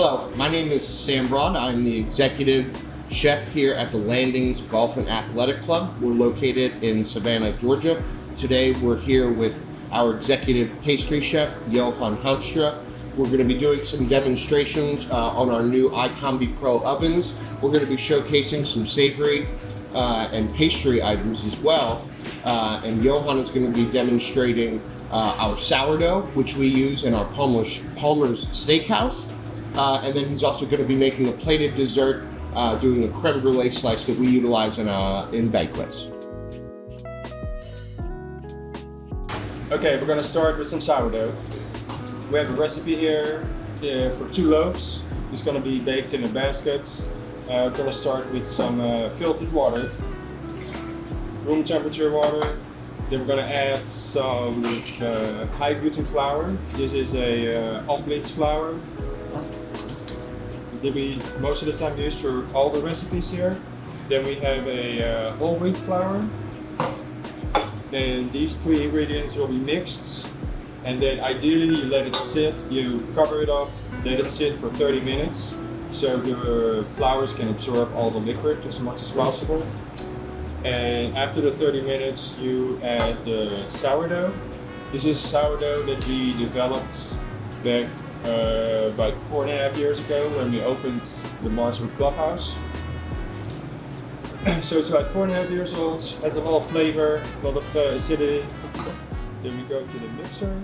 Hello, my name is Sam Braun. I'm the executive chef here at the Landings Golf and Athletic Club. We're located in Savannah, Georgia. Today we're here with our executive pastry chef, Johan Hamstra. We're going to be doing some demonstrations on our new iCombi Pro ovens. We're going to be showcasing some savory and pastry items as well. And Johan is going to be demonstrating our sourdough, which we use in our Palmer's Steakhouse. And then he's also going to be making a plated dessert, doing a creme brulee slice that we utilize in banquets. Okay, we're going to start with some sourdough. We have a recipe here for 2 loaves. It's going to be baked in a basket. We're going to start with some filtered water, room temperature water. Then we're going to add some high gluten flour. This is a unbleached flour that we most of the time use for all the recipes here. Then we have a whole wheat flour. Then these 3 ingredients will be mixed. And then ideally you let it sit, you cover it up, let it sit for 30 minutes so the flours can absorb all the liquid as much as possible. And after the 30 minutes you add the sourdough. This is sourdough that we developed back about 4.5 years ago when we opened the Marswood Clubhouse. So it's about 4.5 years old, has a lot of flavor, a lot of acidity. Then we go to the mixer.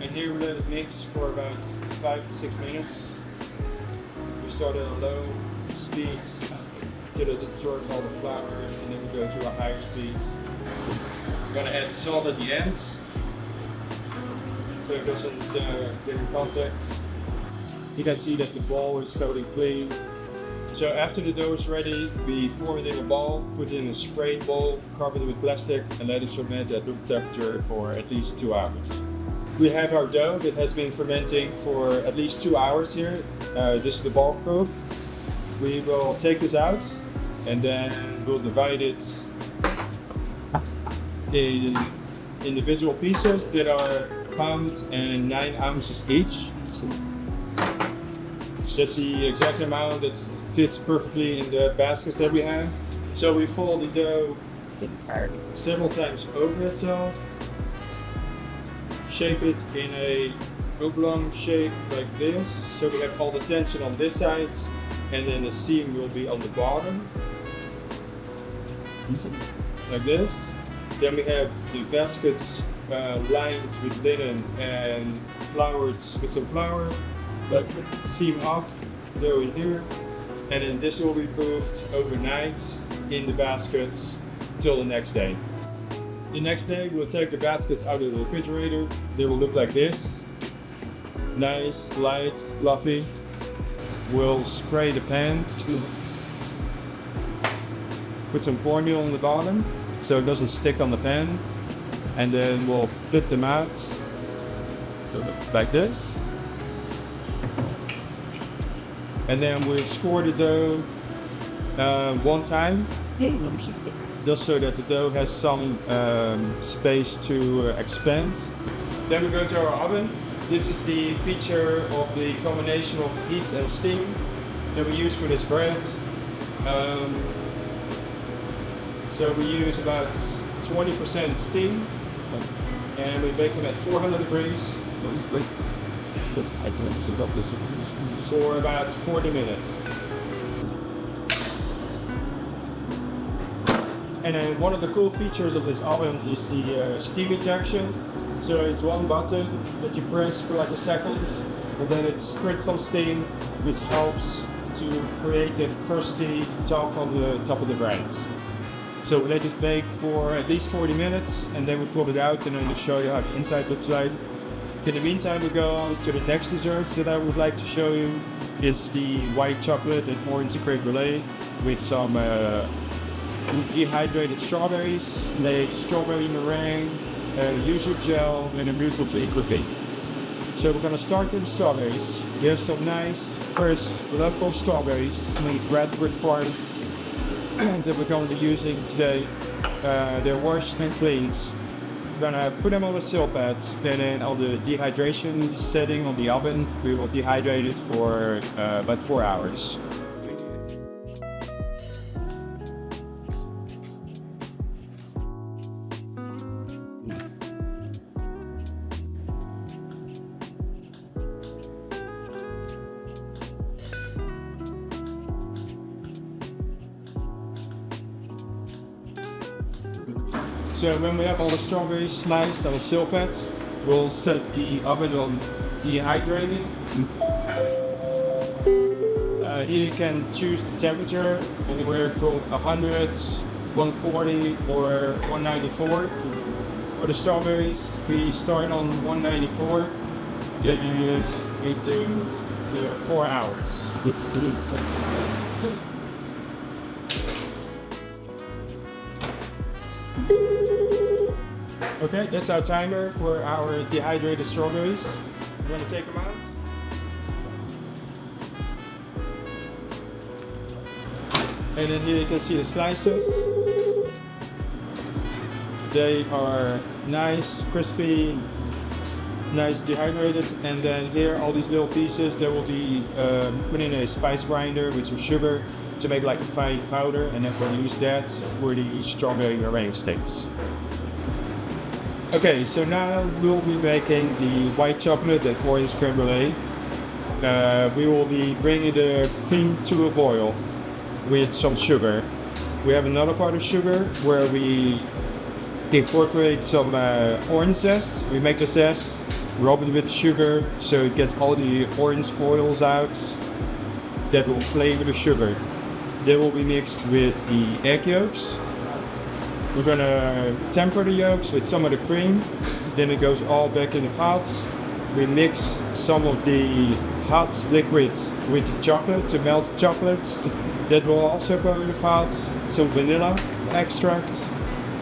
And here we let it mix for about 5 to 6 minutes. We start at a low speed till it absorbs all the flours, and then we go to a higher speed. We're going to add salt at the end so it doesn't get in contact. You can see that the ball is totally clean. So after the dough is ready, we form it in a ball, put it in a spray bowl, cover it with plastic, and let it ferment at room temperature for at least 2 hours. We have our dough that has been fermenting for at least 2 hours here. This is the ball probe. We will take this out and then we'll divide it in individual pieces that are 1 pound and 9 ounces each. That's the exact amount that fits perfectly in the baskets that we have. So we fold the dough several times over itself, shape it in a oblong shape like this, so we have all the tension on this side, and then the seam will be on the bottom, like this. Then we have the baskets lined with linen and floured with some flour. Like seam up, dough in here, and then this will be moved overnight in the baskets till the next day. The next day we'll take the baskets out of the refrigerator. They will look like this. Nice, light, fluffy. We'll spray the pan. Put some cornmeal on the bottom so it doesn't stick on the pan. And then we'll flip them out like this. And then we'll score the dough 1 time, just so that the dough has some space to expand. Then we go to our oven. This is the feature of the combination of heat and steam that we use for this bread. So we use about 20% steam, and we bake them at 400 degrees. For about 40 minutes. And then one of the cool features of this oven is the steam injection. So it's one button that you press for like a second, and then it squirts some steam, which helps to create that crusty top on the top of the bread. So we let this bake for at least 40 minutes, and then we pull it out, and then we'll show you how the inside looks like. In the meantime, we go on to the next dessert that I would like to show you. Is the white chocolate and orange creme brulee with some dehydrated strawberries, like strawberry meringue, yuzu gel, and a musical cookie. So we're gonna start with the strawberries. We have some nice fresh local strawberries made Bradford Farm that we're going to be using today, they're washed and cleaned. We're gonna put them on the sill pads, and then on the dehydration setting on the oven, we will dehydrate it for about 4 hours. So when we have all the strawberries sliced on the sill pad, we'll set the oven on dehydrating. Here you can choose the temperature, anywhere from 100, 140 or 194. For the strawberries, we start on 194, get into 4 hours. Okay, that's our timer for our dehydrated strawberries. We're gonna take them out. And then here you can see the slices. They are nice, crispy, nice dehydrated. And then here, all these little pieces, they will be put in a spice grinder with some sugar to make like a fine powder. And then we'll use that for the strawberry meringue sticks. Okay, so now we'll be making the white chocolate and orange creme brulee. We will be bringing the cream to a boil with some sugar. We have another part of sugar where we incorporate some orange zest. We make the zest, rub it with sugar so it gets all the orange oils out. That will flavor the sugar. That will be mixed with the egg yolks. We're gonna temper the yolks with some of the cream, then it goes all back in the pot. We mix some of the hot liquid with the chocolate to melt the chocolate. That will also go in the pot. Some vanilla extract,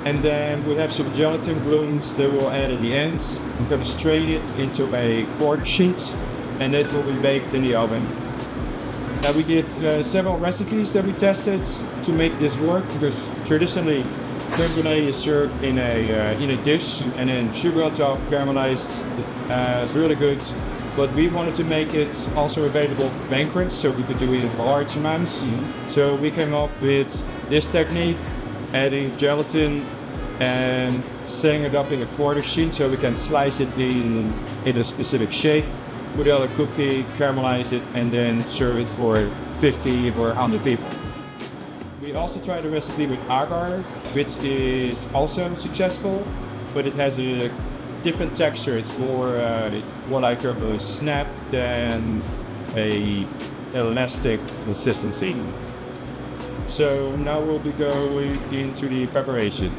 and then we have some gelatin blooms that we'll add at the end. I'm gonna strain it into a quarter sheet, and that will be baked in the oven. Now we did several recipes that we tested to make this work, because traditionally creme brulee is served in a dish and then sugar on top, caramelized. It's really good, but we wanted to make it also available for banquets, so we could do it in large amounts. So we came up with this technique, adding gelatin and setting it up in a quarter sheet so we can slice it in a specific shape, put it on a cookie, caramelize it, and then serve it for 50 or 100 people. We also tried a recipe with agar, which is also successful, but it has a different texture. It's more like a snap than a elastic consistency. So now we'll be going into the preparation.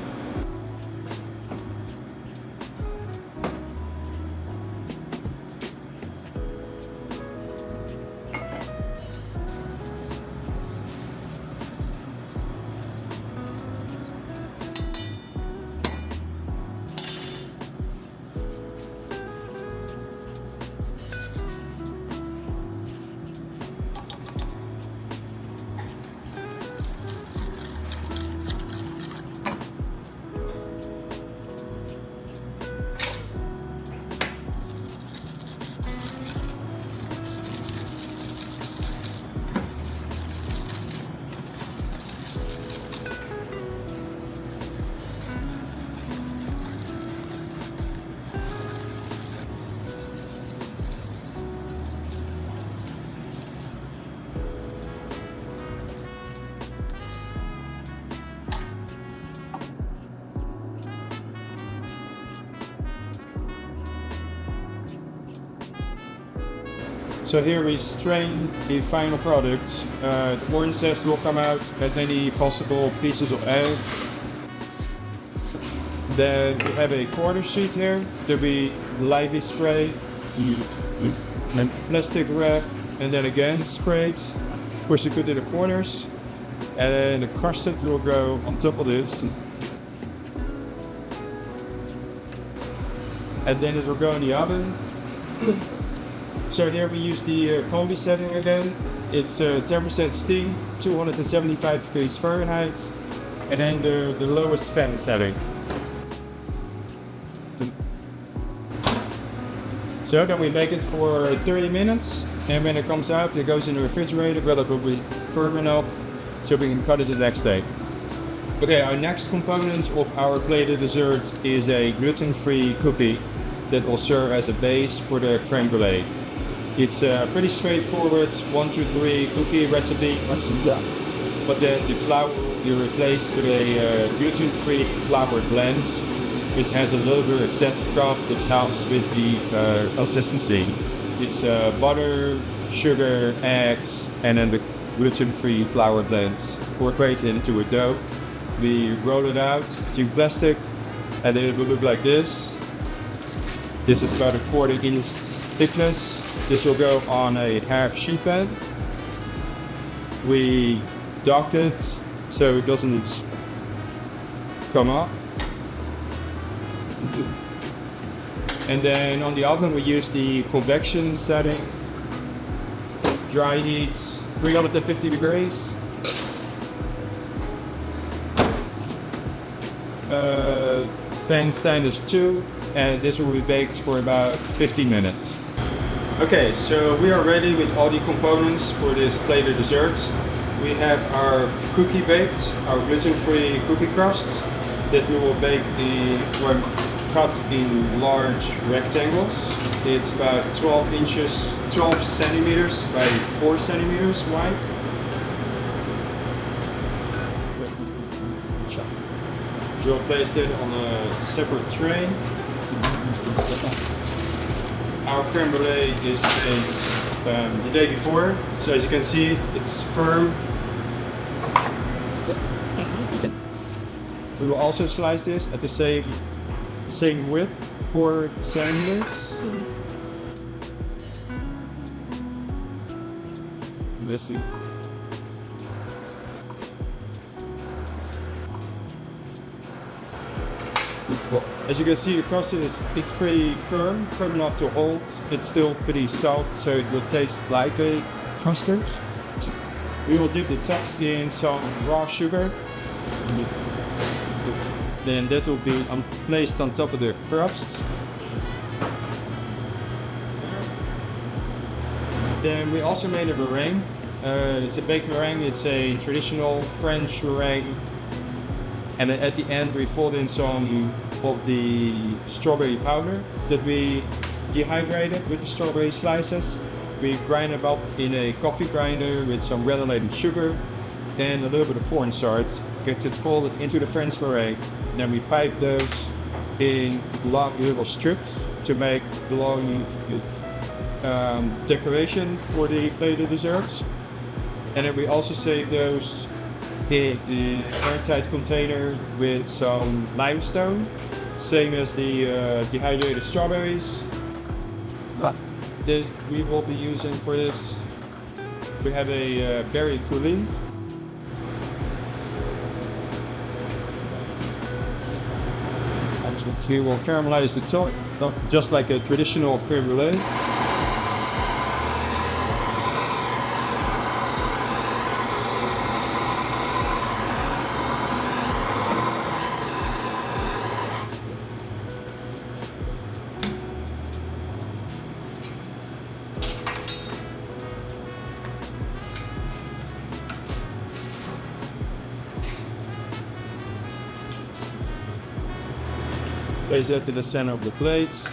So here we strain the final product. The orange zest will come out as many possible pieces of egg. Then we have a quarter sheet here that we lightly spray, and plastic wrap, and then again sprayed. Push it good to the corners, and the custard will go on top of this. And then it will go in the oven. So here we use the combi setting again. It's 10% steam, 275 degrees Fahrenheit, and then the lowest fan setting. So then we bake it for 30 minutes, and when it comes out, it goes in the refrigerator, but it will be firm enough so we can cut it the next day. Okay, our next component of our plated dessert is a gluten-free cookie that will serve as a base for the creme brulee. It's a pretty straightforward 1, 2, 3 cookie recipe, but then the flour will be replaced with a gluten-free flour blend, which has a little bit of acetic crop that helps with the consistency. It's butter, sugar, eggs, and then the gluten-free flour blend incorporated into a dough. We roll it out to plastic, and then it will look like this. This is about a 1/4 inch thickness. This will go on a half sheet pan. We dock it so it doesn't come up. And then on the oven we use the convection setting. Dry heat 350 degrees. Fan standard 2, and this will be baked for about 15 minutes. Okay, so we are ready with all the components for this plated dessert. We have our cookie baked, our gluten-free cookie crusts that we will bake or cut in large rectangles. It's about 12 centimeters by 4 centimeters wide. We'll place it on a separate tray. Our creme brulee is made the day before, so as you can see, it's firm. We will also slice this at the same width, 4 centimeters. Let's see. As you can see, the crust it's pretty firm enough to hold. It's still pretty soft, so it will taste like a custard. We will dip the top in some raw sugar. Then that will be placed on top of the crust. Then we also made a meringue. It's a baked meringue. It's a traditional French meringue. And then at the end we fold in some of the strawberry powder that we dehydrated with the strawberry slices. We grind them up in a coffee grinder with some granulated sugar and a little bit of cornstarch. Get it folded into the French meringue. Then we pipe those in long little strips to make long decorations for the plated desserts. And then we also save those in an airtight container with some limestone, same as the dehydrated strawberries. This we will be using for this. We have a berry coulis. We will caramelize the top, just like a traditional creme brulee. Place that in the center of the plate.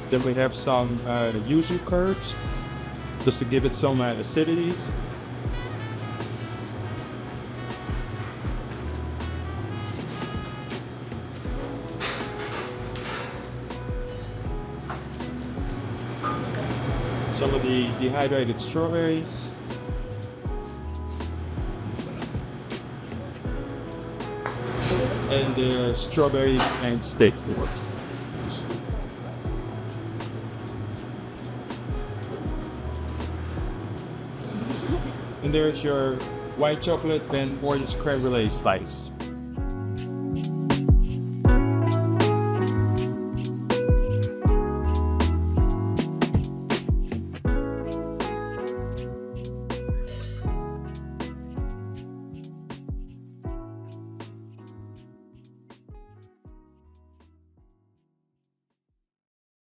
Then we have some yuzu curds, just to give it some acidity. Some of the dehydrated strawberries. And the strawberry and steak. And there's your white chocolate and orange creme brulee slice.